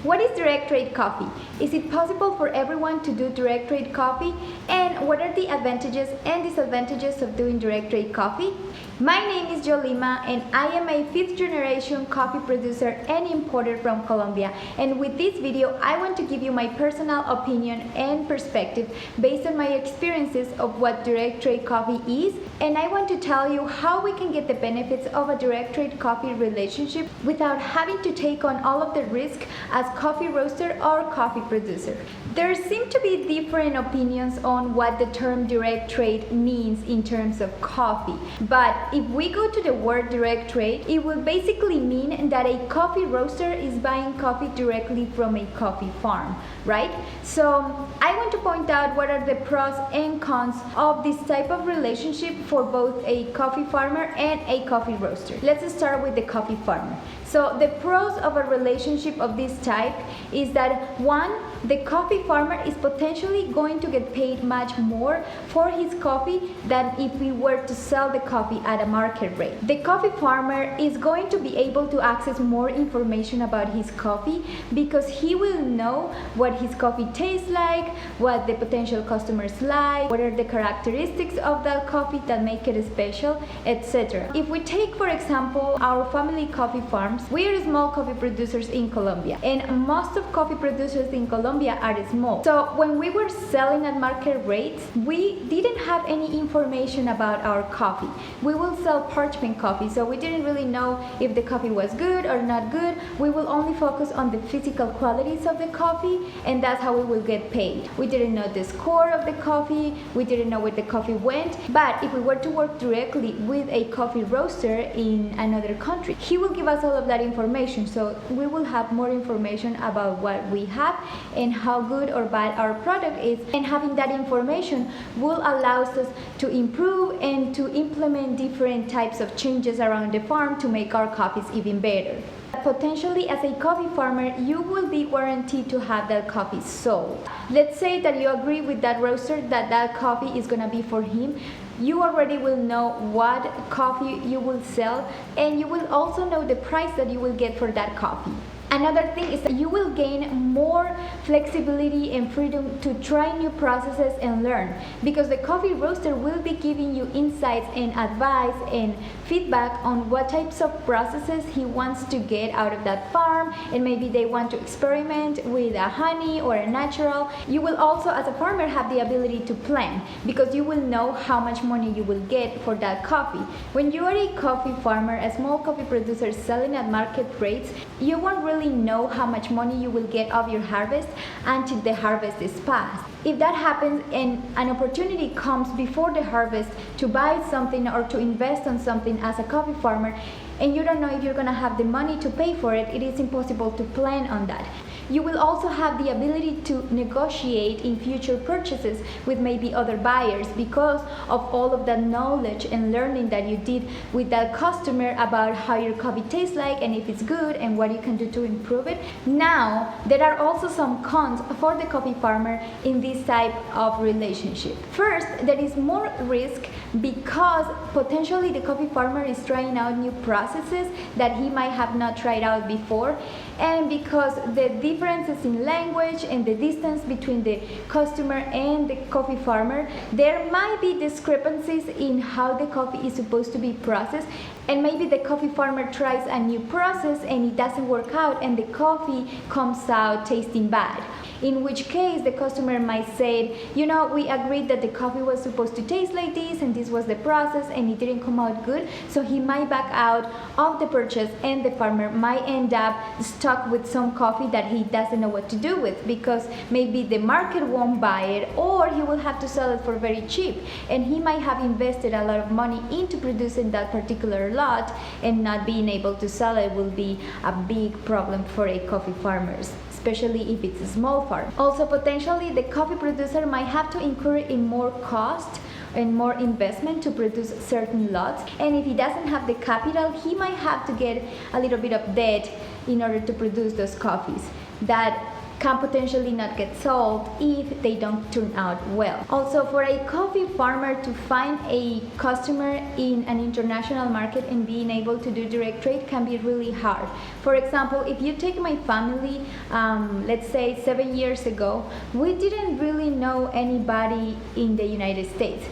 What is direct trade coffee? Is it possible for everyone to do direct trade coffee? And what are the advantages and disadvantages of doing direct trade coffee? My name is Yolima and I am a 5th generation coffee producer and importer from Colombia. And with this video, I want to give you my personal opinion and perspective based on my experiences of what direct trade coffee is. And I want to tell you how we can get the benefits of a direct trade coffee relationship without having to take on all of the risk as coffee roaster or coffee producer. There seem to be different opinions on what the term direct trade means in terms of coffee. But if we go to the word direct trade, it will basically mean that a coffee roaster is buying coffee directly from a coffee farm, right? So I want to point out what are the pros and cons of this type of relationship for both a coffee farmer and a coffee roaster. Let's start with the coffee farmer. So the pros of a relationship of this type is that one, the coffee farmer is potentially going to get paid much more for his coffee than if we were to sell the coffee at a market rate. The coffee farmer is going to be able to access more information about his coffee because he will know what his coffee tastes like, what the potential customers like, what are the characteristics of that coffee that make it special, etc. If we take, for example, our family coffee farms, we are small coffee producers in Colombia, and most of coffee producers in Colombia are small. So when we were selling at market rates, we didn't have any information about our coffee. We will sell parchment coffee, so we didn't really know if the coffee was good or not good. We will only focus on the physical qualities of the coffee, and that's how we will get paid. We didn't know the score of the coffee, we didn't know where the coffee went. But if we were to work directly with a coffee roaster in another country, he will give us all of that information, so we will have more information about what we have and how good or bad our product is, and having that information will allow us to improve and to implement different types of changes around the farm to make our coffees even better. Potentially, as a coffee farmer, you will be guaranteed to have that coffee sold. Let's say that you agree with that roaster that coffee is gonna be for him. You already will know what coffee you will sell, and you will also know the price that you will get for that coffee. Another thing is that you will gain more flexibility and freedom to try new processes and learn, because the coffee roaster will be giving you insights and advice and feedback on what types of processes he wants to get out of that farm, and maybe they want to experiment with a honey or a natural. You will also, as a farmer, have the ability to plan, because you will know how much money you will get for that coffee. When you are a coffee farmer, a small coffee producer selling at market rates, you won't really know how much money you will get of your harvest until the harvest is passed. If that happens and an opportunity comes before the harvest to buy something or to invest on something as a coffee farmer, and you don't know if you're gonna have the money to pay for it, it is impossible to plan on that. You will also have the ability to negotiate in future purchases with maybe other buyers because of all of that knowledge and learning that you did with that customer about how your coffee tastes like and if it's good and what you can do to improve it. Now, there are also some cons for the coffee farmer in this type of relationship. First, there is more risk because potentially the coffee farmer is trying out new processes that he might have not tried out before, and because the differences in language and the distance between the customer and the coffee farmer, there might be discrepancies in how the coffee is supposed to be processed, and maybe the coffee farmer tries a new process and it doesn't work out and the coffee comes out tasting bad. In which case the customer might say, you know, we agreed that the coffee was supposed to taste like this and this was the process and it didn't come out good, so he might back out of the purchase, and the farmer might end up stuck with some coffee that he doesn't know what to do with because maybe the market won't buy it, or he will have to sell it for very cheap, and he might have invested a lot of money into producing that particular lot, and not being able to sell it will be a big problem for a coffee farmers, especially if it's a small farm. Also, potentially the coffee producer might have to incur in more cost and more investment to produce certain lots, and if he doesn't have the capital, he might have to get a little bit of debt in order to produce those coffees. That can potentially not get sold if they don't turn out well. Also, for a coffee farmer to find a customer in an international market and being able to do direct trade can be really hard. For example, if you take my family, let's say 7 years ago, we didn't really know anybody in the United States.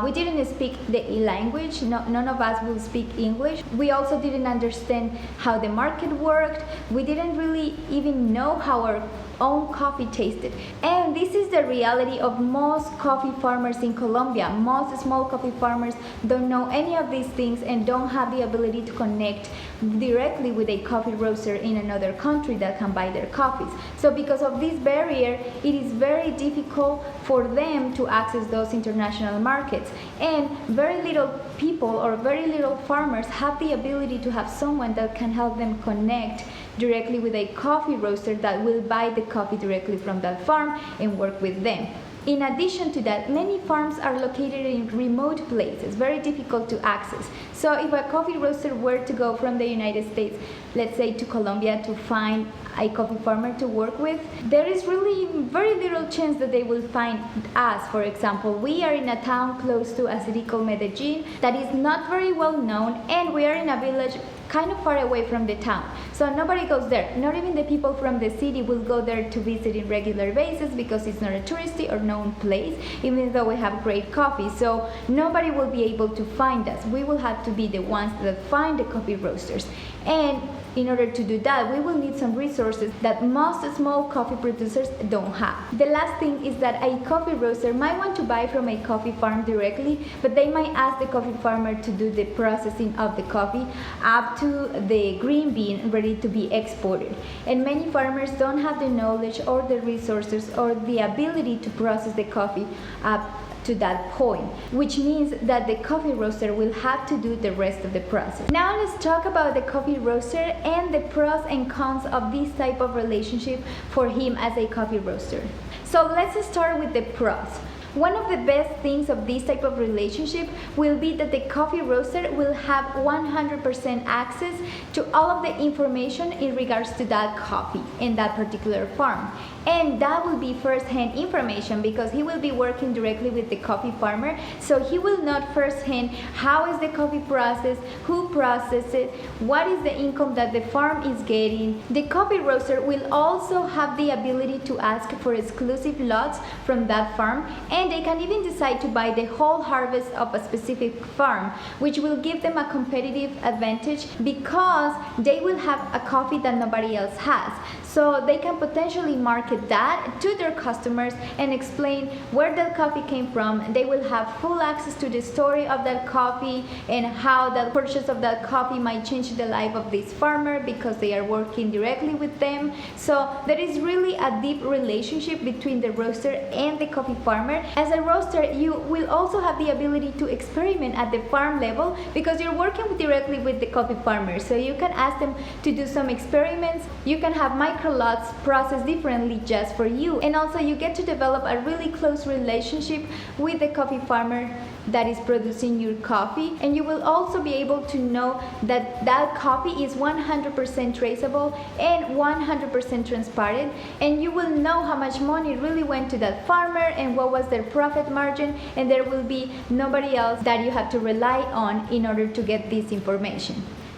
We didn't speak the language, none of us will speak English. We also didn't understand how the market worked. We didn't really even know how our own coffee tasted. And this is the reality of most coffee farmers in Colombia. Most small coffee farmers don't know any of these things and don't have the ability to connect directly with a coffee roaster in another country that can buy their coffees. So because of this barrier, it is very difficult for them to access those international markets. And very little people or very little farmers have the ability to have someone that can help them connect directly with a coffee roaster that will buy the coffee directly from that farm and work with them. In addition to that, many farms are located in remote places, very difficult to access. So if a coffee roaster were to go from the United States, let's say to Colombia, to find a coffee farmer to work with, there is really very little chance that they will find us. For example, we are in a town close to a city called Medellin that is not very well known, and we are in a village kind of far away from the town. So nobody goes there. Not even the people from the city will go there to visit in regular basis because it's not a touristy or known place, even though we have great coffee. So nobody will be able to find us. We will have to be the ones that find the coffee roasters. And in order to do that, we will need some resources that most small coffee producers don't have. The last thing is that a coffee roaster might want to buy from a coffee farm directly, but they might ask the coffee farmer to do the processing of the coffee up to the green bean ready to be exported. And many farmers don't have the knowledge or the resources or the ability to process the coffee up to that point, which means that the coffee roaster will have to do the rest of the process. Now let's talk about the coffee roaster and the pros and cons of this type of relationship for him as a coffee roaster. So let's start with the pros. One of the best things of this type of relationship will be that the coffee roaster will have 100% access to all of the information in regards to that coffee in that particular farm. And that will be first-hand information because he will be working directly with the coffee farmer. So he will know firsthand how is the coffee processed, who processed it, what is the income that the farm is getting. The coffee roaster will also have the ability to ask for exclusive lots from that farm, and they can even decide to buy the whole harvest of a specific farm, which will give them a competitive advantage because they will have a coffee that nobody else has. So they can potentially market that to their customers and explain where that coffee came from. They will have full access to the story of that coffee and how the purchase of that coffee might change the life of this farmer because they are working directly with them. So there is really a deep relationship between the roaster and the coffee farmer. As a roaster, you will also have the ability to experiment at the farm level because you're working directly with the coffee farmer. So you can ask them to do some experiments. You can have micro lots processed differently just for you, and also you get to develop a really close relationship with the coffee farmer that is producing your coffee, and you will also be able to know that that coffee is 100% traceable and 100% transparent, and you will know how much money really went to that farmer and what was their profit margin, and there will be nobody else that you have to rely on in order to get this information.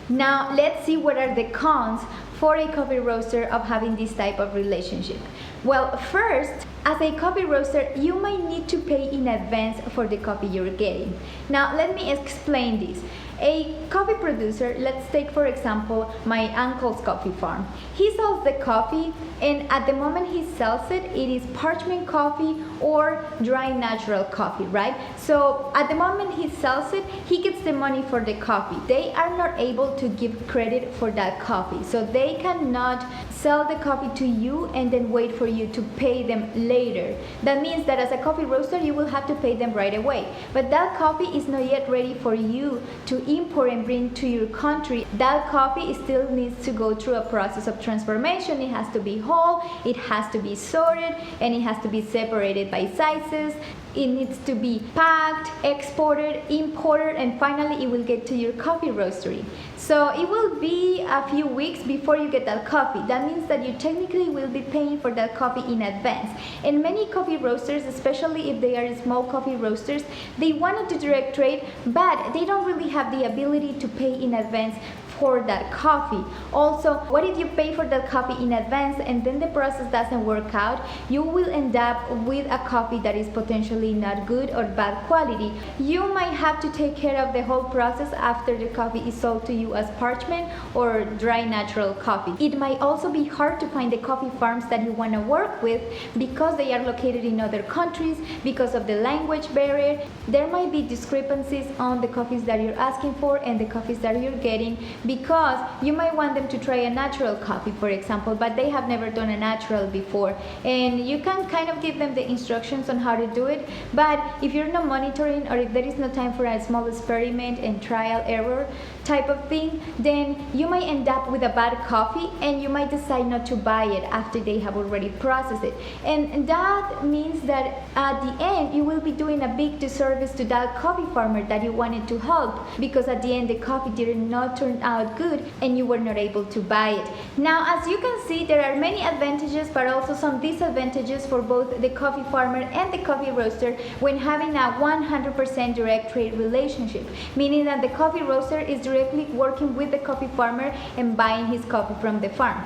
Now let's see what are the cons for a coffee roaster of having this type of relationship. Well, first, as a coffee roaster, you might need to pay in advance for the coffee you're getting. Now, let me explain this. A coffee producer, let's take for example my uncle's coffee farm. He sells the coffee, and at the moment he sells it, it is parchment coffee or dry natural coffee, right? So at the moment he sells it, he gets the money for the coffee. They are not able to give credit for that coffee. So they cannot sell the coffee to you and then wait for you to pay them later. That means that as a coffee roaster, you will have to pay them right away. But that coffee is not yet ready for you to import and bring to your country. That coffee still needs to go through a process of transformation. It has to be whole, it has to be sorted, and it has to be separated by sizes. It needs to be packed, exported, imported, and finally it will get to your coffee roastery. So it will be a few weeks before you get that coffee. That means that you technically will be paying for that coffee in advance. And many coffee roasters, especially if they are small coffee roasters, they want to do direct trade, but they don't really have the ability to pay in advance for that coffee. Also, what if you pay for that coffee in advance and then the process doesn't work out? You will end up with a coffee that is potentially not good or bad quality. You might have to take care of the whole process after the coffee is sold to you as parchment or dry natural coffee. It might also be hard to find the coffee farms that you want to work with because they are located in other countries, because of the language barrier. There might be discrepancies on the coffees that you're asking for and the coffees that you're getting, because you might want them to try a natural coffee, for example, but they have never done a natural before, and you can kind of give them the instructions on how to do it, but if you're not monitoring or if there is no time for a small experiment and trial error type of thing, then you might end up with a bad coffee and you might decide not to buy it after they have already processed it. And that means that at the end you will be doing a big disservice to that coffee farmer that you wanted to help, because at the end the coffee did not turn out good and you were not able to buy it. Now, as you can see, there are many advantages but also some disadvantages for both the coffee farmer and the coffee roaster when having a 100% direct trade relationship, meaning that the coffee roaster is directly working with the coffee farmer and buying his coffee from the farm.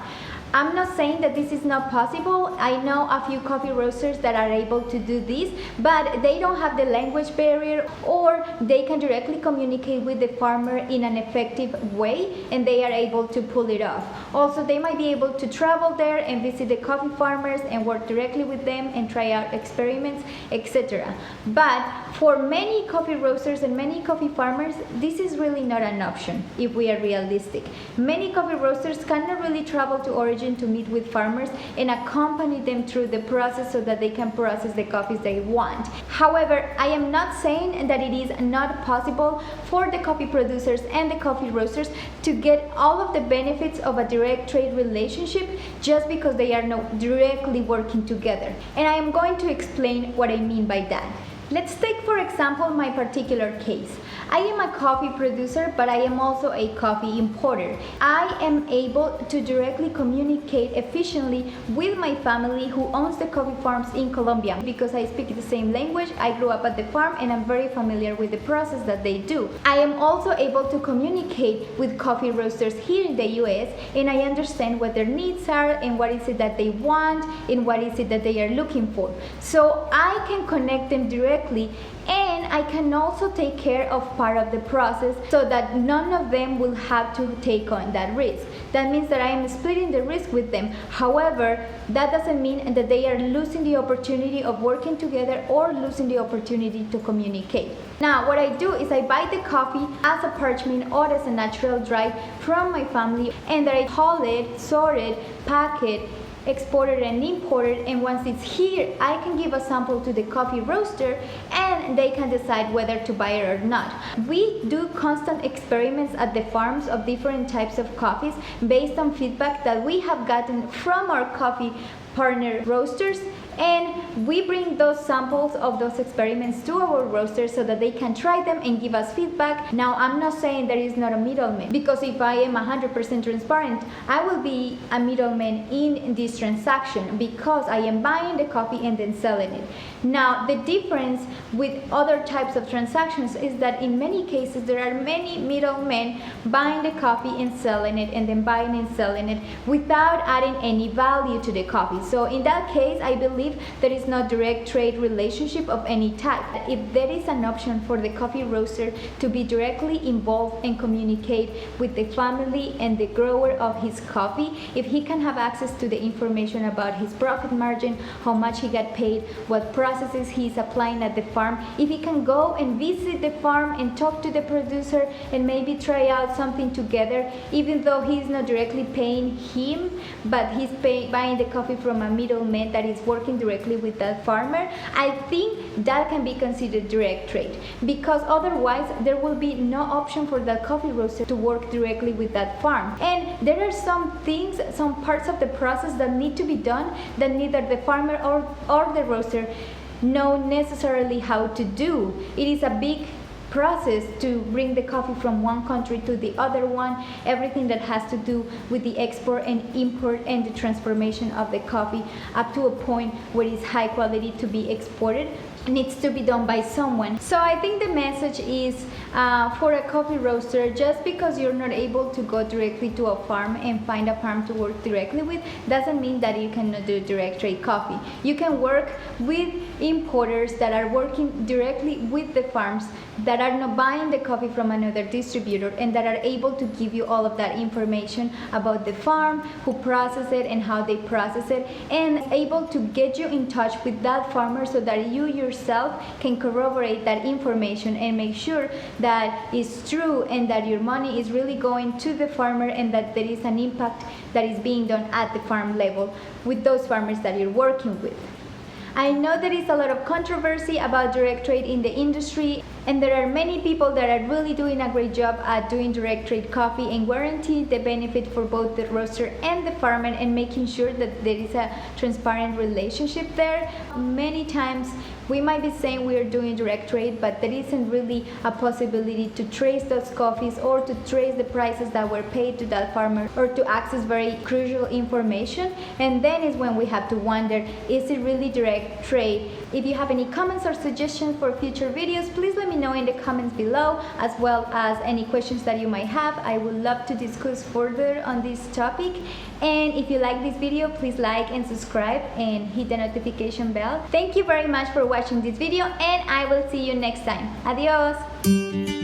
I'm not saying that this is not possible. I know a few coffee roasters that are able to do this, but they don't have the language barrier, or they can directly communicate with the farmer in an effective way and they are able to pull it off. Also, they might be able to travel there and visit the coffee farmers and work directly with them and try out experiments, etc. But for many coffee roasters and many coffee farmers, this is really not an option if we are realistic. Many coffee roasters cannot really travel to origin to meet with farmers and accompany them through the process so that they can process the coffees they want. However, I am not saying that it is not possible for the coffee producers and the coffee roasters to get all of the benefits of a direct trade relationship just because they are not directly working together. And I am going to explain what I mean by that. Let's take, for example, my particular case. I am a coffee producer, but I am also a coffee importer. I am able to directly communicate efficiently with my family who owns the coffee farms in Colombia, because I speak the same language, I grew up at the farm, and I'm very familiar with the process that they do. I am also able to communicate with coffee roasters here in the US, and I understand what their needs are and what is it that they want and what is it that they are looking for. So I can connect them directly, and I can also take care of part of the process so that none of them will have to take on that risk. That means that I am splitting the risk with them. However, that doesn't mean that they are losing the opportunity of working together or losing the opportunity to communicate. Now, what I do is I buy the coffee as a parchment or as a natural dry from my family, and that I haul it, sort it, pack it, exported and imported, and once it's here, I can give a sample to the coffee roaster and they can decide whether to buy it or not. We do constant experiments at the farms of different types of coffees based on feedback that we have gotten from our coffee partner roasters, and we bring those samples of those experiments to our roasters so that they can try them and give us feedback. Now, I'm not saying there is not a middleman, because if I am 100% transparent, I will be a middleman in this transaction because I am buying the coffee and then selling it. Now, the difference with other types of transactions is that in many cases there are many middlemen buying the coffee and selling it, and then buying and selling it without adding any value to the coffee. So in that case, I believe there is no direct trade relationship of any type. If there is an option for the coffee roaster to be directly involved and communicate with the family and the grower of his coffee, if he can have access to the information about his profit margin, how much he got paid, what processes he's applying at the farm, if he can go and visit the farm and talk to the producer and maybe try out something together, even though he's not directly paying him, but he's buying the coffee from a middleman that is working directly with that farmer, I think that can be considered direct trade, because otherwise there will be no option for that coffee roaster to work directly with that farm. And there are some things, some parts of the process that need to be done that neither the farmer or the roaster know necessarily how to do. It is a big process to bring the coffee from one country to the other one, everything that has to do with the export and import and the transformation of the coffee up to a point where it's high quality to be exported needs to be done by someone. So I think the message is for a coffee roaster, just because you're not able to go directly to a farm and find a farm to work directly with doesn't mean that you cannot do direct trade coffee. You can work with importers that are working directly with the farms, that are not buying the coffee from another distributor, and that are able to give you all of that information about the farm, who process it and how they process it, and able to get you in touch with that farmer so that you yourself can corroborate that information and make sure that it's true and that your money is really going to the farmer and that there is an impact that is being done at the farm level with those farmers that you're working with. I know there is a lot of controversy about direct trade in the industry, and there are many people that are really doing a great job at doing direct trade coffee and guarantee the benefit for both the roaster and the farmer and making sure that there is a transparent relationship there. Many times we might be saying we are doing direct trade, but there isn't really a possibility to trace those coffees or to trace the prices that were paid to that farmer or to access very crucial information. And then is when we have to wonder, is it really direct trade? If you have any comments or suggestions for future videos, please let me know in the comments below, as well as any questions that you might have. I would love to discuss further on this topic. And if you like this video, please like and subscribe and hit the notification bell. Thank you very much for watching this video, and I will see you next time. Adios!